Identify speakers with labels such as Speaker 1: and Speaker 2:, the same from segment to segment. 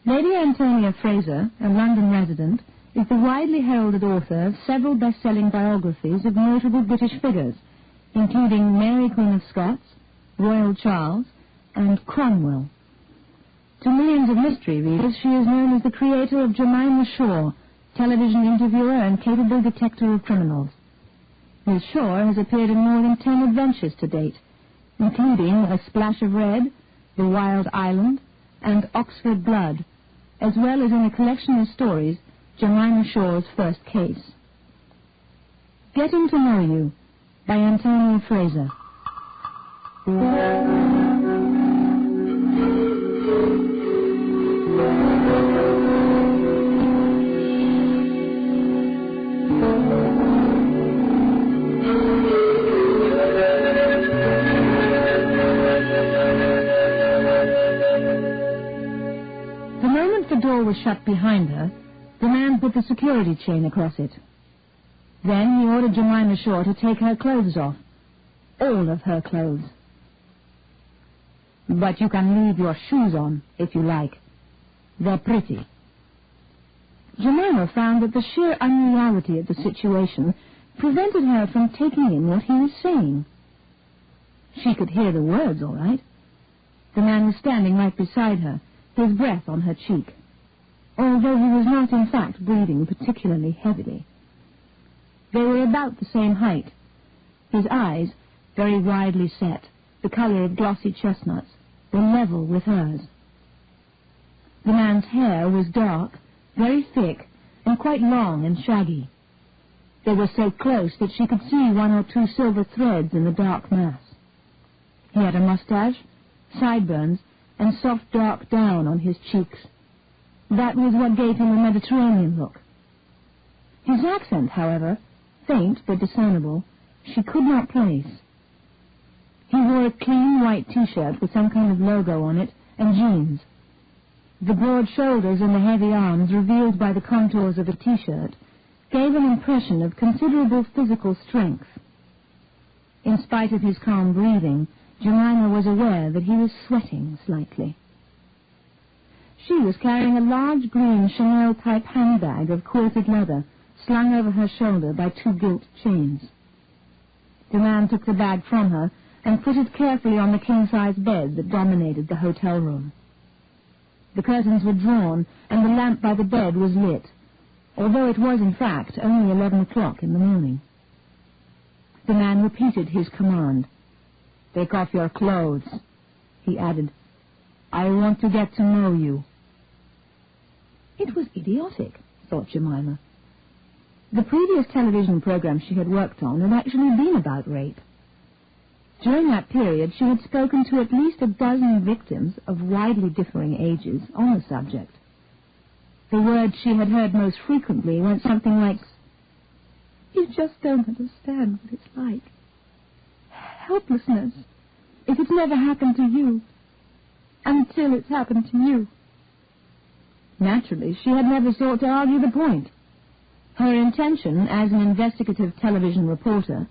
Speaker 1: Lady Antonia Fraser, a London resident, is the widely heralded author of several best-selling biographies of notable British figures, including Mary Queen of Scots, Royal Charles, and Cromwell. To millions of mystery readers, she is known as the creator of Jemima Shaw, television interviewer and capable detector of criminals. Miss Shaw has appeared in more than 10 adventures to date, including A Splash of Red, The Wild Island, and Oxford Blood, as well as in a collection of stories, Jemima Shaw's First Case. Getting to Know You, by Antonia Fraser. The moment the door was shut behind her, the man put the security chain across it. Then he ordered Jemima Shaw to take her clothes off. All of her clothes. But you can leave your shoes on, if you like. They're pretty. Jemima found that the sheer unreality of the situation prevented her from taking in what he was saying. She could hear the words, all right. The man was standing right beside her, his breath on her cheek, although he was not in fact breathing particularly heavily. They were about the same height, his eyes very widely set, the color of glossy chestnuts, were level with hers. The man's hair was dark, very thick, and quite long and shaggy. They were so close that she could see one or two silver threads in the dark mass. He had a mustache, sideburns, and soft dark down on his cheeks. That was what gave him a Mediterranean look. His accent, however, faint but discernible, she could not place. He wore a clean white T-shirt with some kind of logo on it, and jeans. The broad shoulders and the heavy arms, revealed by the contours of a T-shirt, gave an impression of considerable physical strength. In spite of his calm breathing, Jemima was aware that he was sweating slightly. She was carrying a large green Chanel-type handbag of quilted leather, slung over her shoulder by two gilt chains. The man took the bag from her and put it carefully on the king-size bed that dominated the hotel room. The curtains were drawn, and the lamp by the bed was lit, although it was, in fact, only 11 o'clock in the morning. The man repeated his command. "Take off your clothes," he added. "I want to get to know you." It was idiotic, thought Jemima. The previous television program she had worked on had actually been about rape. During that period, she had spoken to at least a dozen victims of widely differing ages on the subject. The words she had heard most frequently went something like, "You just don't understand what it's like. Helplessness, if it's never happened to you, until it's happened to you." Naturally, she had never sought to argue the point. Her intention, as an investigative television reporter,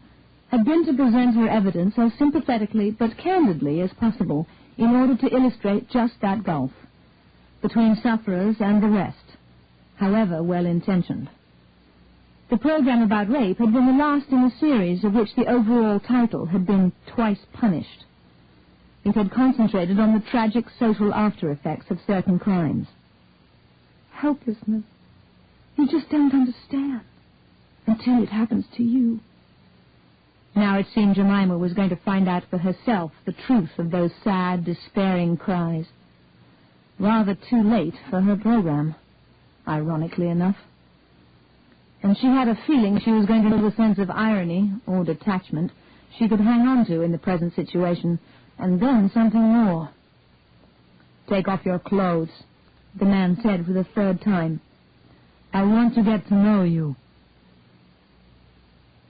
Speaker 1: had been to present her evidence as sympathetically but candidly as possible in order to illustrate just that gulf between sufferers and the rest, however well-intentioned. The program about rape had been the last in a series of which the overall title had been Twice Punished. It had concentrated on the tragic social after-effects of certain crimes. Helplessness. You just don't understand until it happens to you. Now it seemed Jemima was going to find out for herself the truth of those sad, despairing cries. Rather too late for her program, ironically enough. And she had a feeling she was going to lose a sense of irony, or detachment, she could hang on to in the present situation, and then something more. "Take off your clothes," the man said for the third time. "I want to get to know you."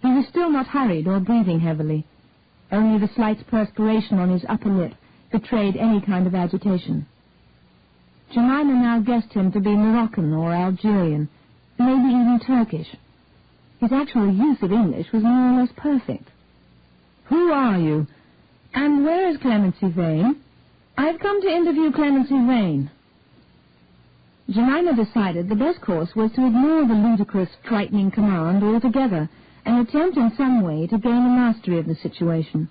Speaker 1: He was still not hurried or breathing heavily. Only the slight perspiration on his upper lip betrayed any kind of agitation. Jemima now guessed him to be Moroccan or Algerian, maybe even Turkish. His actual use of English was more or less perfect. "Who are you? And where is Clemency Vane?" "I've come to interview Clemency Vane." Jemima decided the best course was to ignore the ludicrous, frightening command altogether and attempt in some way to gain a mastery of the situation.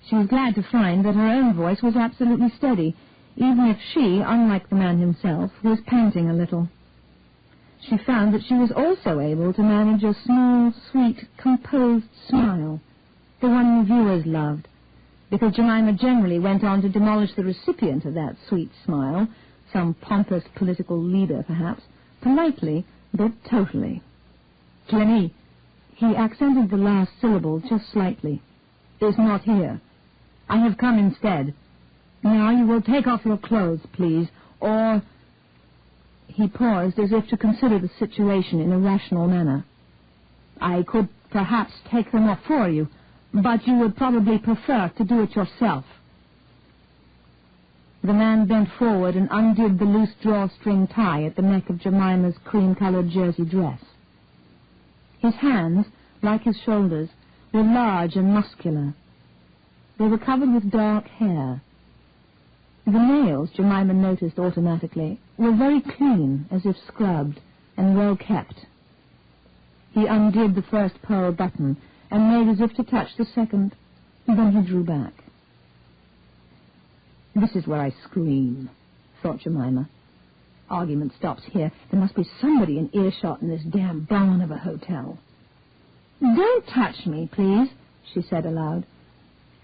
Speaker 1: She was glad to find that her own voice was absolutely steady, even if she, unlike the man himself, was panting a little. She found that she was also able to manage a small, sweet, composed smile, the one the viewers loved, because Jemima generally went on to demolish the recipient of that sweet smile, some pompous political leader, perhaps, politely, but totally. Jenny, he accented the last syllable just slightly, is not here. I have come instead. Now you will take off your clothes, please, or... He paused as if to consider the situation in a rational manner. I could perhaps take them off for you, but you would probably prefer to do it yourself. The man bent forward and undid the loose drawstring tie at the neck of Jemima's cream-colored jersey dress. His hands, like his shoulders, were large and muscular. They were covered with dark hair. The nails, Jemima noticed automatically, were very clean, as if scrubbed, and well kept. He undid the first pearl button and made as if to touch the second, and then he drew back. This is where I scream, thought Jemima. Argument stops here. There must be somebody in earshot in this damn barn of a hotel. Don't touch me, please, she said aloud.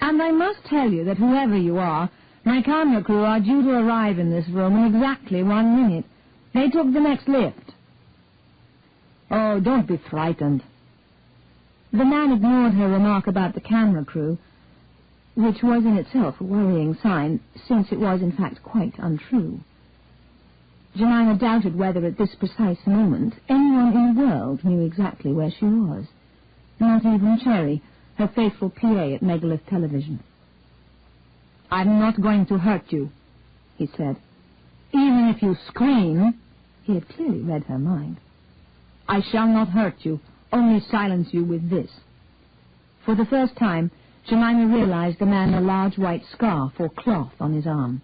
Speaker 1: And I must tell you that whoever you are, my camera crew are due to arrive in this room in exactly 1 minute. They took the next lift. Oh, don't be frightened. The man ignored her remark about the camera crew, which was in itself a worrying sign, since it was in fact quite untrue. Jemima doubted whether at this precise moment anyone in the world knew exactly where she was. Not even Cherry, her faithful PA at Megalith Television. I'm not going to hurt you, he said. Even if you scream, he had clearly read her mind. I shall not hurt you, only silence you with this. For the first time, Jemima realized the man had a large white scarf or cloth on his arm.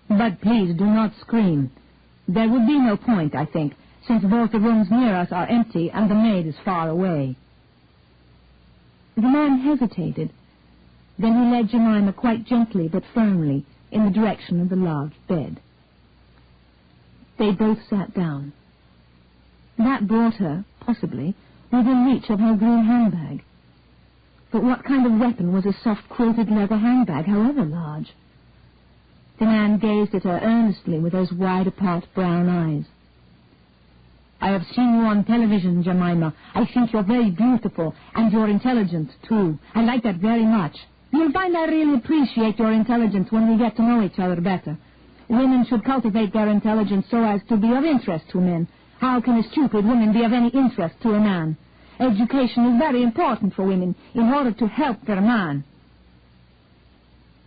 Speaker 1: But please do not scream. There would be no point, I think, since both the rooms near us are empty and the maid is far away. The man hesitated. Then he led Jemima quite gently but firmly in the direction of the large bed. They both sat down. That brought her, possibly, within reach of her green handbag. But what kind of weapon was a soft quilted leather handbag, however large? The man gazed at her earnestly with those wide-apart brown eyes. I have seen you on television, Jemima. I think you're very beautiful, and you're intelligent, too. I like that very much. You'll find I really appreciate your intelligence when we get to know each other better. Women should cultivate their intelligence so as to be of interest to men. How can a stupid woman be of any interest to a man? Education is very important for women in order to help their man.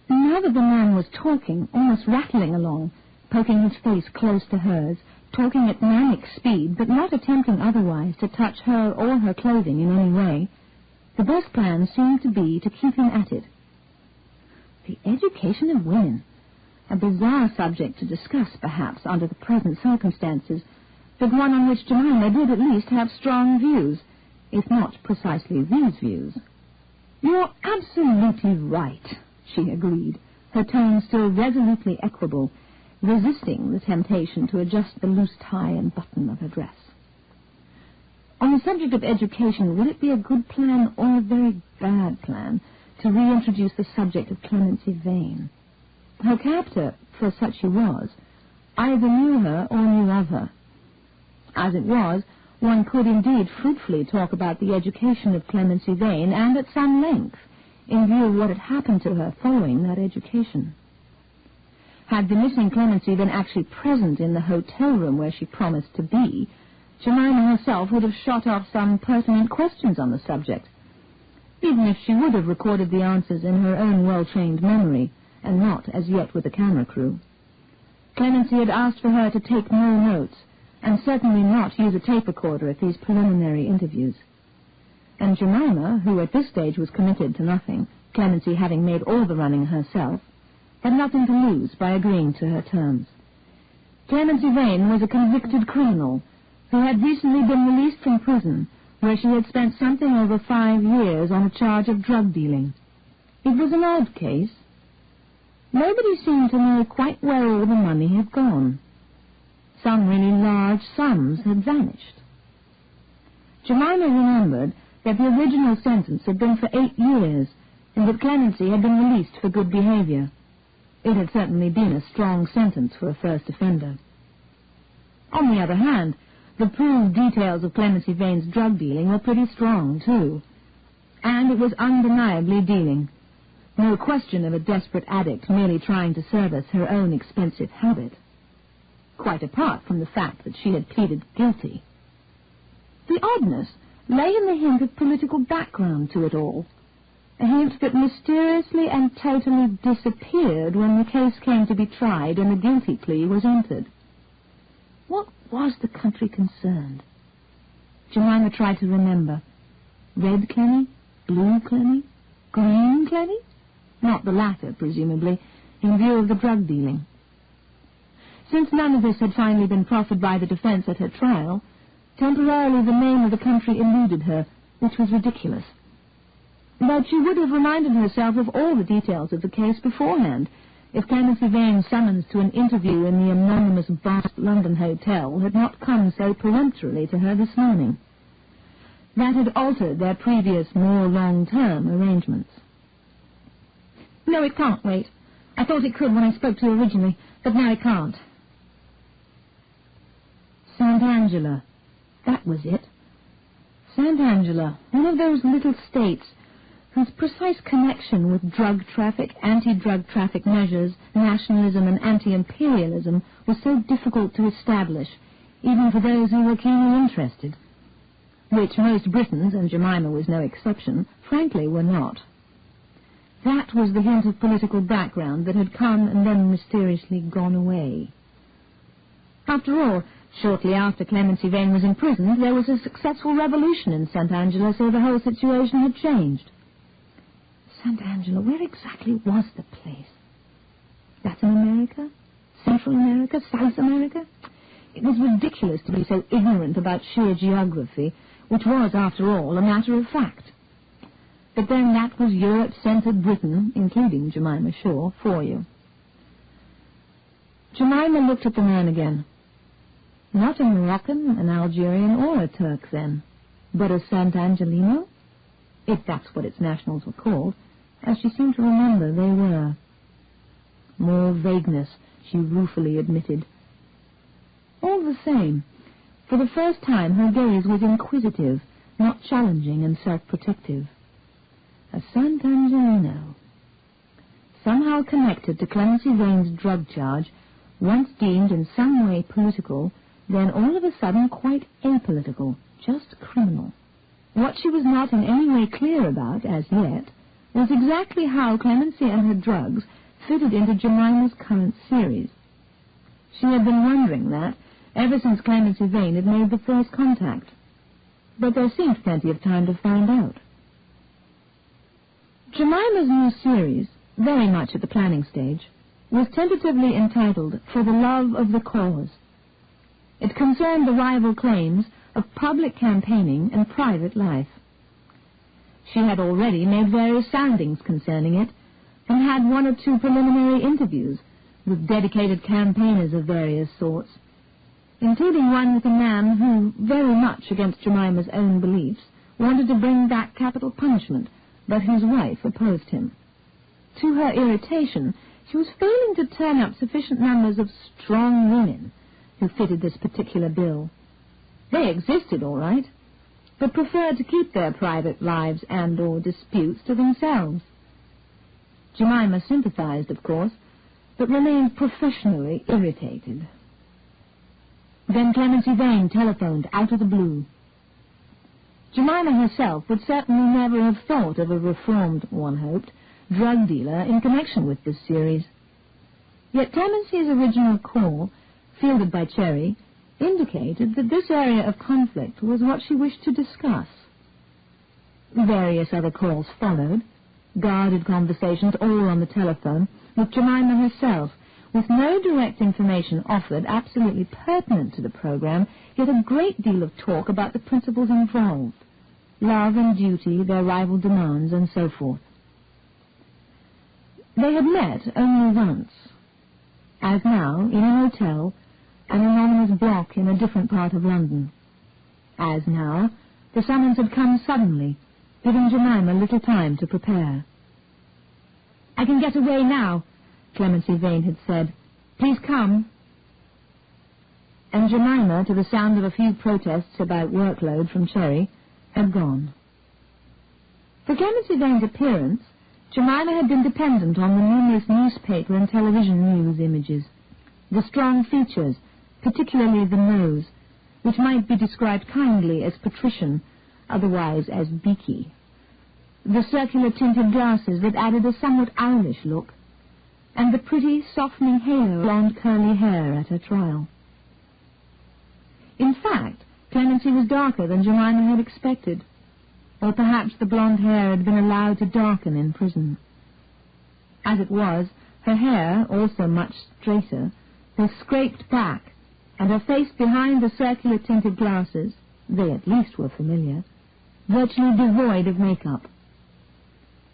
Speaker 1: Now that the man was talking, almost rattling along, poking his face close to hers, talking at manic speed, but not attempting otherwise to touch her or her clothing in any way, the best plan seemed to be to keep him at it. The education of women, a bizarre subject to discuss, perhaps, under the present circumstances, but one on which Jemima did at least have strong views, if not precisely these views. You're absolutely right, she agreed, her tone still resolutely equable, resisting the temptation to adjust the loose tie and button of her dress. On the subject of education, would it be a good plan or a very bad plan to reintroduce the subject of Clemency Vane? Her captor, for such he was, either knew her or knew of her. As it was, one could indeed fruitfully talk about the education of Clemency Vane, and at some length, in view of what had happened to her following that education. Had the missing Clemency been actually present in the hotel room where she promised to be, Jemima herself would have shot off some pertinent questions on the subject, even if she would have recorded the answers in her own well-trained memory, and not as yet with the camera crew. Clemency had asked for her to take no notes, and certainly not use a tape recorder at these preliminary interviews. And Jemima, who at this stage was committed to nothing, Clemency having made all the running herself, had nothing to lose by agreeing to her terms. Clemency Vane was a convicted criminal who had recently been released from prison, where she had spent something over 5 years on a charge of drug dealing. It was an odd case. Nobody seemed to know quite where all the money had gone. Some really large sums had vanished. Jemima remembered that the original sentence had been for 8 years, and that Clemency had been released for good behavior. It had certainly been a strong sentence for a first offender. On the other hand, the proved details of Clemency Vane's drug dealing were pretty strong, too. And it was undeniably dealing. No question of a desperate addict merely trying to service her own expensive habit. Quite apart from the fact that she had pleaded guilty. The oddness lay in the hint of political background to it all. A hint that mysteriously and totally disappeared when the case came to be tried and the guilty plea was entered. What was the country concerned? Jemima tried to remember. Red Clenny? Blue Clenny? Green Clenny? Not the latter, presumably, in view of the drug dealing. Since none of this had finally been proffered by the defense at her trial, temporarily the name of the country eluded her, which was ridiculous. But she would have reminded herself of all the details of the case beforehand, if Clemency Vane's summons to an interview in the anonymous Bath London hotel had not come so peremptorily to her this morning. That had altered their previous, more long-term arrangements. No, it can't wait. I thought it could when I spoke to you originally, but now it can't. St. Angela. That was it. St. Angela, one of those little states whose precise connection with drug traffic, anti-drug traffic measures, nationalism and anti-imperialism was so difficult to establish, even for those who were keenly interested, which most Britons, and Jemima was no exception, frankly were not. That was the hint of political background that had come and then mysteriously gone away. After all, shortly after Clemency Vane was imprisoned, there was a successful revolution in St. Angela, so the whole situation had changed. St. Angela, where exactly was the place? Latin America? Central America? South America? It was ridiculous to be so ignorant about sheer geography, which was, after all, a matter of fact. But then that was Europe-centered Britain, including Jemima Shaw, for you. Jemima looked at the man again. Not a Moroccan, an Algerian, or a Turk, then, but a Sant Angelino, if that's what its nationals were called, as she seemed to remember they were. More vagueness, she ruefully admitted. All the same, for the first time her gaze was inquisitive, not challenging and self-protective. A Sant Angelino. Somehow connected to Clemency Vane's drug charge, once deemed in some way political, then all of a sudden quite apolitical, just criminal. What she was not in any way clear about, as yet, was exactly how Clemency and her drugs fitted into Jemima's current series. She had been wondering that ever since Clemency Vane had made the first contact, but there seemed plenty of time to find out. Jemima's new series, very much at the planning stage, was tentatively entitled For the Love of the Cause. It concerned the rival claims of public campaigning and private life. She had already made various soundings concerning it, and had 1 or 2 preliminary interviews with dedicated campaigners of various sorts, including one with a man who, very much against Jemima's own beliefs, wanted to bring back capital punishment, but whose wife opposed him. To her irritation, she was failing to turn up sufficient numbers of strong women who fitted this particular bill. They existed, all right, but preferred to keep their private lives and/or disputes to themselves. Jemima sympathized, of course, but remained professionally irritated. Then Clemency Vane telephoned out of the blue. Jemima herself would certainly never have thought of a reformed, one hoped, drug dealer in connection with this series. Yet Clemency's original call, fielded by Cherry, indicated that this area of conflict was what she wished to discuss. Various other calls followed, guarded conversations all on the telephone, with Jemima herself, with no direct information offered absolutely pertinent to the program, yet a great deal of talk about the principles involved, love and duty, their rival demands, and so forth. They had met only once, as now, in an hotel, an anonymous block in a different part of London. As now, the summons had come suddenly, giving Jemima little time to prepare. "I can get away now," Clemency Vane had said. "Please come." And Jemima, to the sound of a few protests about workload from Cherry, had gone. For Clemency Vane's appearance, Jemima had been dependent on the numerous newspaper and television news images, the strong features, particularly the nose, which might be described kindly as patrician, otherwise as beaky, the circular tinted glasses that added a somewhat owlish look, and the pretty, softening halo of blonde curly hair at her trial. In fact, Clemency was darker than Jemima had expected, or perhaps the blonde hair had been allowed to darken in prison. As it was, her hair, also much straighter, was scraped back, and her face behind the circular tinted glasses, they at least were familiar, virtually devoid of makeup.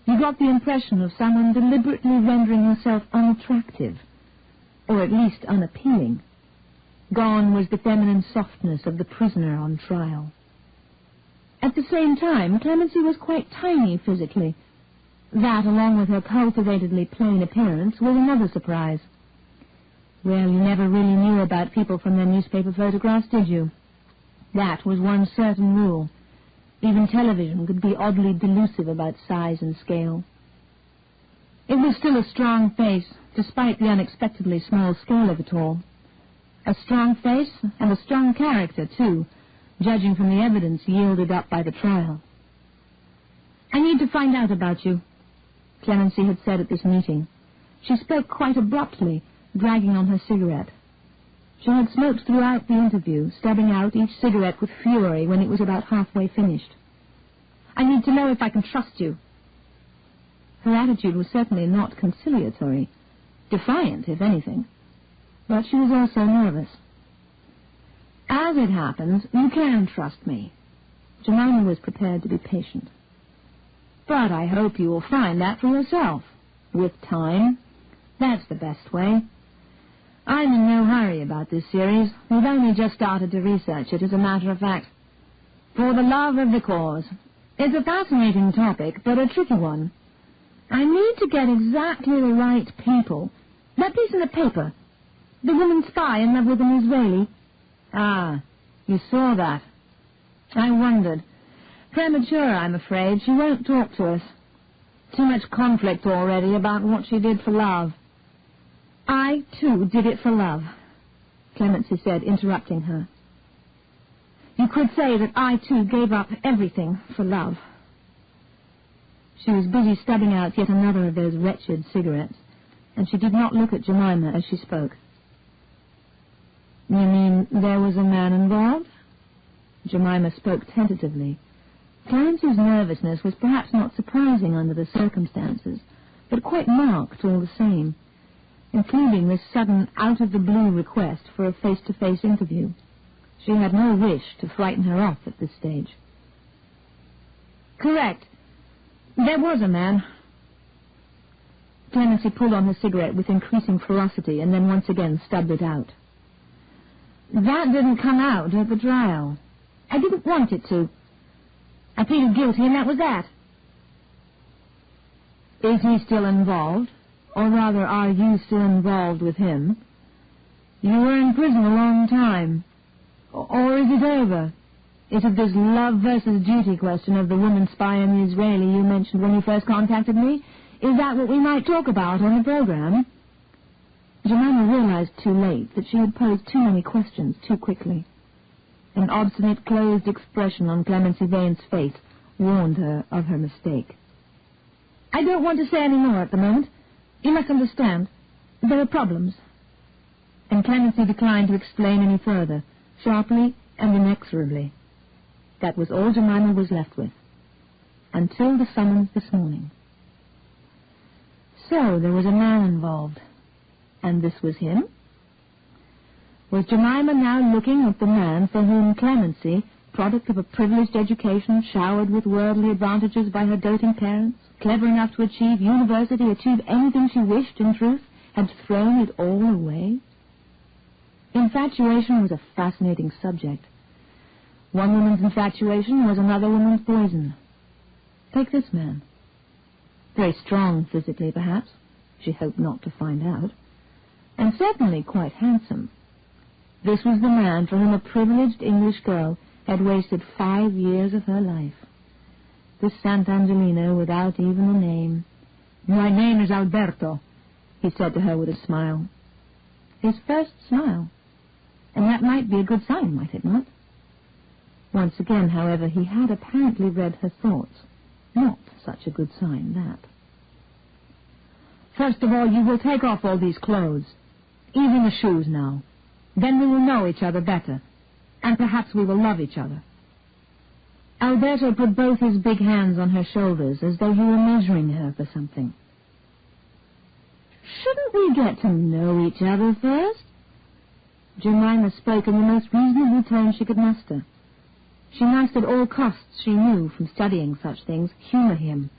Speaker 1: You got the impression of someone deliberately rendering herself unattractive, or at least unappealing. Gone was the feminine softness of the prisoner on trial. At the same time, Clemency was quite tiny physically. That, along with her cultivatedly plain appearance, was another surprise. Well, you never really knew about people from their newspaper photographs, did you? That was one certain rule. Even television could be oddly delusive about size and scale. It was still a strong face, despite the unexpectedly small scale of it all. A strong face and a strong character, too, judging from the evidence yielded up by the trial. "I need to find out about you," Clemency had said at this meeting. She spoke quite abruptly, dragging on her cigarette. She had smoked throughout the interview, stubbing out each cigarette with fury when it was about halfway finished. "I need to know if I can trust you." Her attitude was certainly not conciliatory, defiant, if anything, but she was also nervous. "As it happens, you can trust me." Jemima was prepared to be patient. "But I hope you will find that for yourself. With time. That's the best way. I'm in no hurry about this series. We've only just started to research it, as a matter of fact. For the love of the cause. It's a fascinating topic, but a tricky one. I need to get exactly the right people. That piece in the paper. The woman spy in love with an Israeli. Ah, you saw that. I wondered. Premature, I'm afraid. She won't talk to us. Too much conflict already about what she did for love." "I, too, did it for love," Clemency said, interrupting her. "You could say that I, too, gave up everything for love." She was busy stubbing out yet another of those wretched cigarettes, and she did not look at Jemima as she spoke. "You mean there was a man involved?" Jemima spoke tentatively. Clemency's nervousness was perhaps not surprising under the circumstances, but quite marked all the same, including this sudden out-of-the-blue request for a face-to-face interview. She had no wish to frighten her off at this stage. "Correct. There was a man." Clemency pulled on her cigarette with increasing ferocity and then once again stubbed it out. "That didn't come out at the trial. I didn't want it to. I pleaded guilty, and that was that." "Is he still involved? Or rather, are you still involved with him? You were in prison a long time. Or is it over? Is it this love versus duty question of the woman spy and the Israeli you mentioned when you first contacted me? Is that what we might talk about on the program?" Jemima realized too late that she had posed too many questions too quickly. An obstinate, closed expression on Clemency Vane's face warned her of her mistake. "I don't want to say any more at the moment. You must understand. There are problems." And Clemency declined to explain any further, sharply and inexorably. That was all Jemima was left with, until the summons this morning. So there was a man involved. And this was him? Was Jemima now looking at the man for whom clemency, product of a privileged education, showered with worldly advantages by her doting parents, clever enough to achieve university, achieve anything she wished in truth, had thrown it all away? Infatuation was a fascinating subject. One woman's infatuation was another woman's poison. Take this man. Very strong physically, perhaps. She hoped not to find out. And certainly quite handsome. This was the man for whom a privileged English girl had wasted 5 years of her life. This Sant'Angelino without even a name. "My name is Alberto," he said to her with a smile. His first smile. And that might be a good sign, might it not? Once again, however, he had apparently read her thoughts. Not such a good sign, that. "First of all, you will take off all these clothes, even the shoes now. Then we will know each other better, and perhaps we will love each other." Alberto put both his big hands on her shoulders as though he were measuring her for something. "Shouldn't we get to know each other first?" Jemima spoke in the most reasonable tone she could muster. She must at all costs, she knew from studying such things, humor him.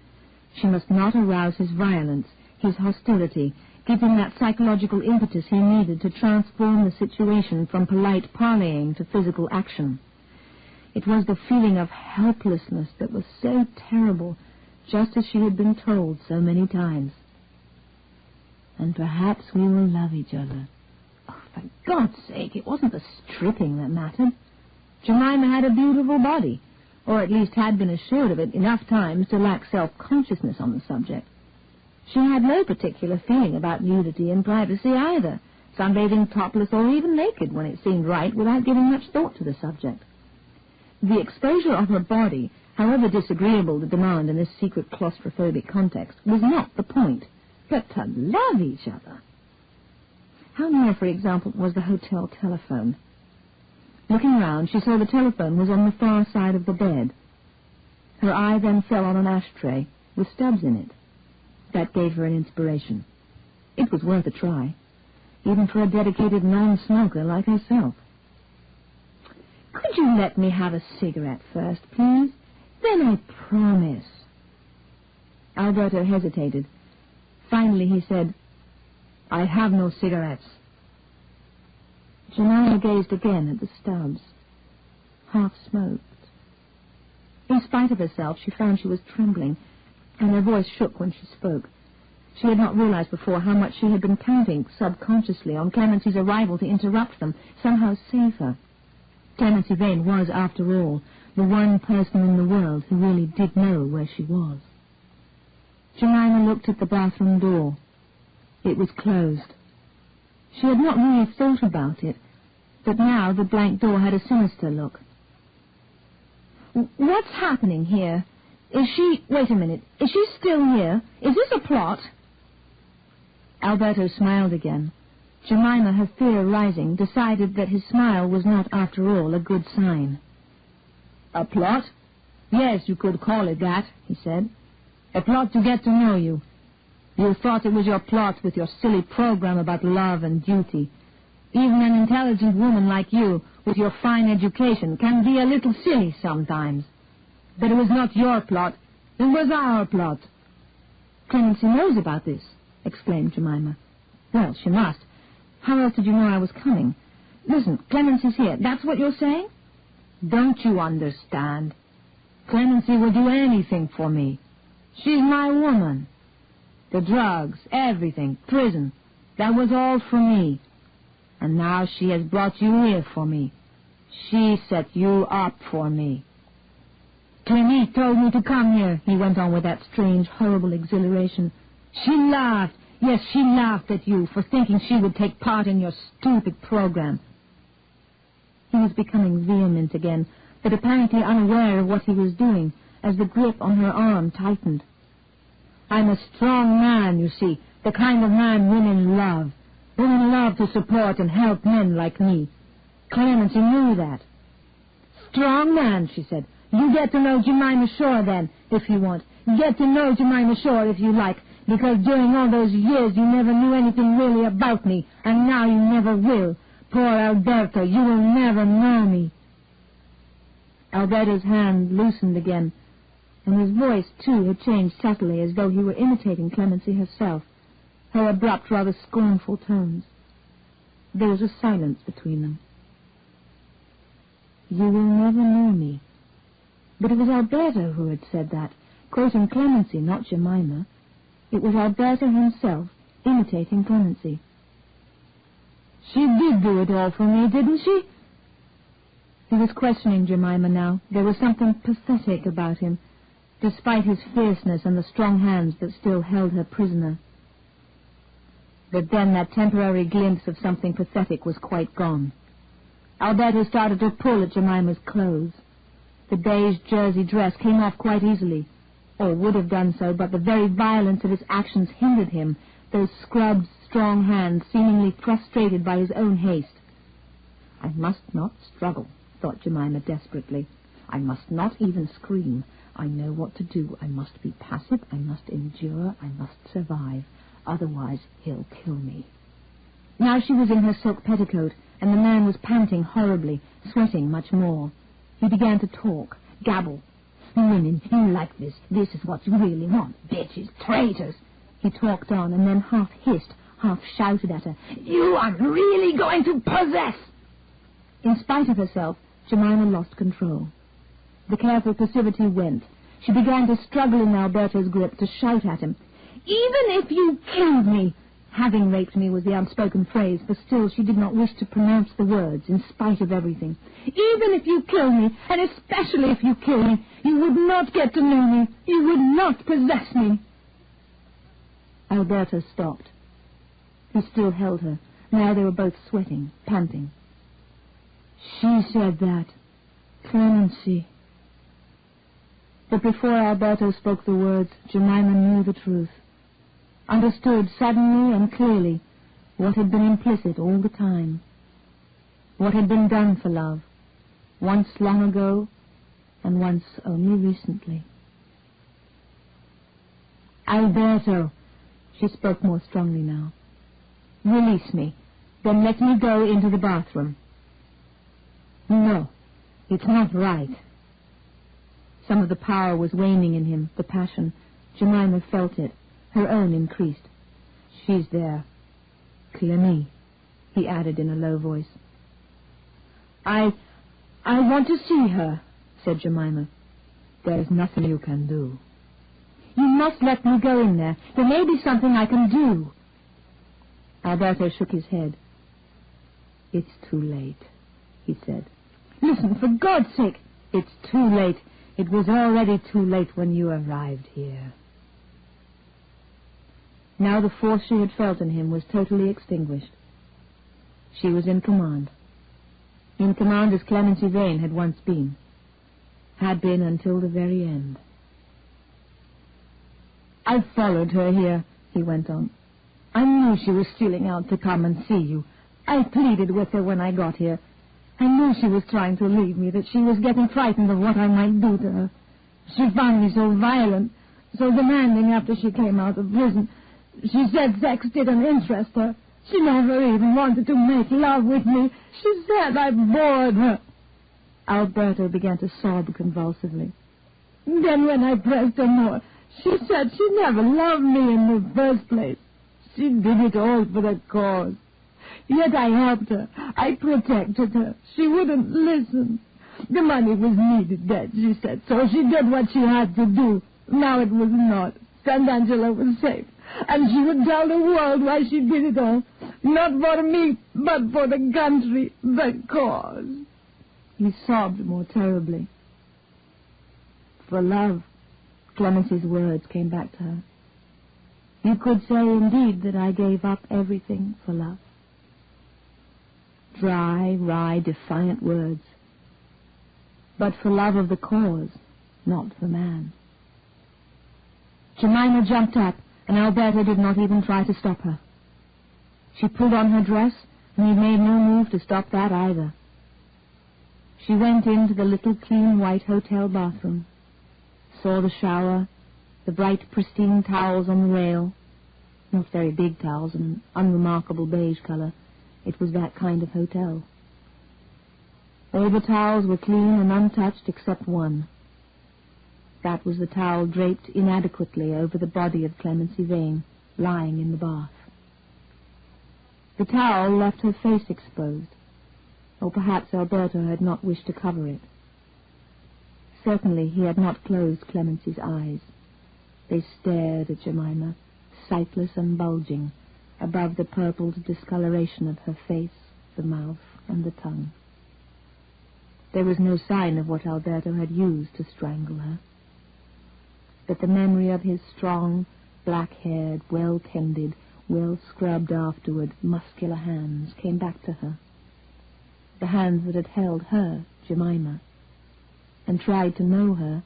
Speaker 1: She must not arouse his violence, his hostility, give him that psychological impetus he needed to transform the situation from polite parleying to physical action. It was the feeling of helplessness that was so terrible, just as she had been told so many times. "And perhaps we will love each other." Oh, for God's sake, it wasn't the stripping that mattered. Jemima had a beautiful body, or at least had been assured of it enough times to lack self-consciousness on the subject. She had no particular feeling about nudity and privacy either, sunbathing topless or even naked when it seemed right without giving much thought to the subject. The exposure of her body, however disagreeable the demand in this secret claustrophobic context, was not the point, but to love each other. How near, for example, was the hotel telephone? Looking round, she saw the telephone was on the far side of the bed. Her eye then fell on an ashtray with stubs in it. That gave her an inspiration. It was worth a try, even for a dedicated non-smoker like herself. "Could you let me have a cigarette first, please? Then I promise." Alberto hesitated. Finally he said, "I have no cigarettes." Jemima gazed again at the stubs, half-smoked. In spite of herself, she found she was trembling, and her voice shook when she spoke. She had not realized before how much she had been counting subconsciously on Clemency's arrival to interrupt them, somehow save her. Clemency Vane was, after all, the one person in the world who really did know where she was. Jemima looked at the bathroom door. It was closed. She had not really thought about it, but now the blank door had a sinister look. "What's happening here? Is she... Wait a minute. Is she still here? Is this a plot?" Alberto smiled again. Jemima, her fear rising, decided that his smile was not, after all, a good sign. "A plot? Yes, you could call it that," he said. "A plot to get to know you. You thought it was your plot with your silly program about love and duty. Even an intelligent woman like you, with your fine education, can be a little silly sometimes. But it was not your plot. It was our plot." "Clemency knows about this," exclaimed Jemima. "Well, she must. How else did you know I was coming? Listen, Clemency's here. That's what you're saying?" "Don't you understand? Clemency will do anything for me. She's my woman. The drugs, everything, prison, that was all for me. And now she has brought you here for me. She set you up for me. Clemmy told me to come here," he went on with that strange, horrible exhilaration. "She laughed, yes, she laughed at you for thinking she would take part in your stupid program." He was becoming vehement again, but apparently unaware of what he was doing, as the grip on her arm tightened. "I'm a strong man, you see, the kind of man women love. Women love to support and help men like me. Clemency knew that." "Strong man," she said. "You get to know Jemima Shore, then, if you want. Get to know Jemima Shore, if you like. Because during all those years you never knew anything really about me, and now you never will. Poor Alberto, you will never know me. Alberto's hand loosened again, and his voice, too, had changed subtly, as though he were imitating Clemency herself, her abrupt, rather scornful tones. There was a silence between them. You will never know me. But it was Alberto who had said that, quoting Clemency, not Jemima. It was Alberto himself, imitating Clemency. She did do it all for me, didn't she? He was questioning Jemima now. There was something pathetic about him, despite his fierceness and the strong hands that still held her prisoner. But then that temporary glimpse of something pathetic was quite gone. Alberto started to pull at Jemima's clothes. The beige jersey dress came off quite easily, or would have done so, but the very violence of his actions hindered him, those scrubbed, strong hands seemingly frustrated by his own haste. I must not struggle, thought Jemima desperately. I must not even scream. I know what to do. I must be passive. I must endure. I must survive. Otherwise, he'll kill me. Now she was in her silk petticoat, and the man was panting horribly, sweating much more. He began to talk, gabble. Women, you like this. This is what you really want. Bitches, traitors. He talked on, and then half hissed, half shouted at her. You are really going to possess! In spite of herself, Jemima lost control. The careful passivity went. She began to struggle in Alberto's grip, to shout at him. Even if you killed me! Having raped me was the unspoken phrase, but still she did not wish to pronounce the words, in spite of everything. Even if you kill me, and especially if you kill me, you would not get to know me. You would not possess me. Alberto stopped. He still held her. Now they were both sweating, panting. She said that. Clemency. But before Alberto spoke the words, Jemima knew the truth. Understood suddenly and clearly what had been implicit all the time. What had been done for love, once long ago and once only recently. Alberto, she spoke more strongly now. Release me, then let me go into the bathroom. No, it's not right. Some of the power was waning in him, the passion. Jemima felt it. Her own increased. She's there. Clemmy, he added in a low voice. I want to see her, said Jemima. There's nothing you can do. You must let me go in there. There may be something I can do. Alberto shook his head. It's too late, he said. Listen, for God's sake. It's too late. It was already too late when you arrived here. Now the force she had felt in him was totally extinguished. She was in command. In command as Clemency Vane had once been. Had been until the very end. I followed her here, he went on. I knew she was stealing out to come and see you. I pleaded with her when I got here. I knew she was trying to leave me, that she was getting frightened of what I might do to her. She found me so violent, so demanding after she came out of prison. She said sex didn't interest her. She never even wanted to make love with me. She said I bored her. Alberto began to sob convulsively. Then when I pressed her more, she said she never loved me in the first place. She did it all for the cause. Yet I helped her. I protected her. She wouldn't listen. The money was needed dead, she said, so she did what she had to do. Now it was not. Sant'Angelo was safe. And she would tell the world why she did it all. Not for me, but for the country, the cause. He sobbed more terribly. For love, Clemency's words came back to her. You could say indeed that I gave up everything for love. Dry, wry, defiant words. But for love of the cause, not the man. Jemima jumped up, and Alberto did not even try to stop her. She pulled on her dress, and he made no move to stop that either. She went into the little clean white hotel bathroom, saw the shower, The bright, pristine towels on the rail. Not very big towels, an unremarkable beige color. It was that kind of hotel. All the towels were clean and untouched except one. That was the towel draped inadequately over the body of Clemency Vane, lying in the bath. The towel left her face exposed, or perhaps Alberto had not wished to cover it. Certainly he had not closed Clemency's eyes. They stared at Jemima, sightless and bulging, above the purpled discoloration of her face, the mouth, and the tongue. There was no sign of what Alberto had used to strangle her. But the memory of his strong, black-haired, well-tended, well-scrubbed afterward, muscular hands came back to her. The hands that had held her, Jemima, and tried to know her,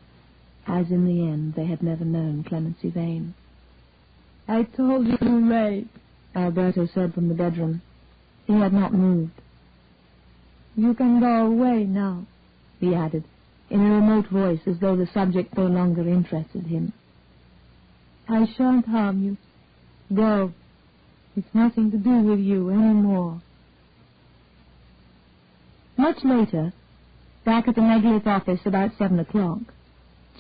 Speaker 1: as in the end they had never known Clemency Vane.
Speaker 2: "I told you too late,"
Speaker 1: Alberto said from the bedroom. He had not moved.
Speaker 2: "You can go away now,"
Speaker 1: he added, in a remote voice, as though the subject no longer interested him.
Speaker 2: "I shan't harm you. Go. It's nothing to do with you any more."
Speaker 1: Much later, back at the Megalith office about 7 o'clock,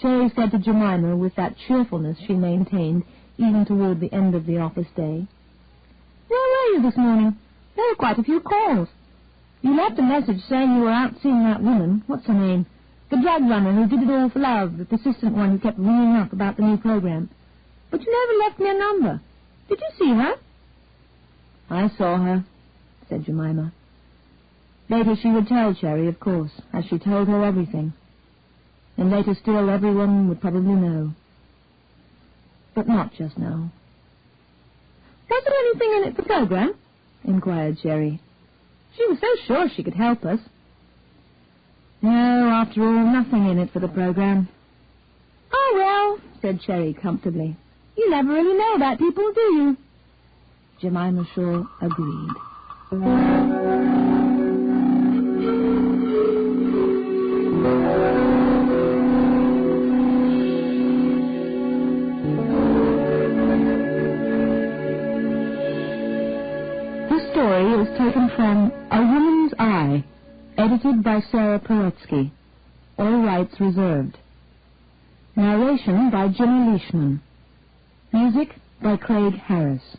Speaker 1: Cherry said to Jemima, with that cheerfulness she maintained even toward the end of the office day, "Where were you this morning? There were quite a few calls. You left a message saying you were out seeing that woman, what's her name, the drug runner who did it all for love, the persistent one who kept ringing up about the new program. But you never left me a number. Did you see her?" "I saw her," said Jemima. Later she would tell Cherry, of course, as she told her everything. And later still everyone would probably know. But not just now. "Was there anything in it, the program?" inquired Cherry. "She was so sure she could help us." "No, after all, nothing in it for the program." "Oh, well," said Cherry comfortably, "you never really know about people, do you?" Jemima Shaw agreed. This story is taken from A Woman's Eye, edited by Sarah Poretsky. All rights reserved. Narration by Jimmy Leishman. Music by Craig Harris.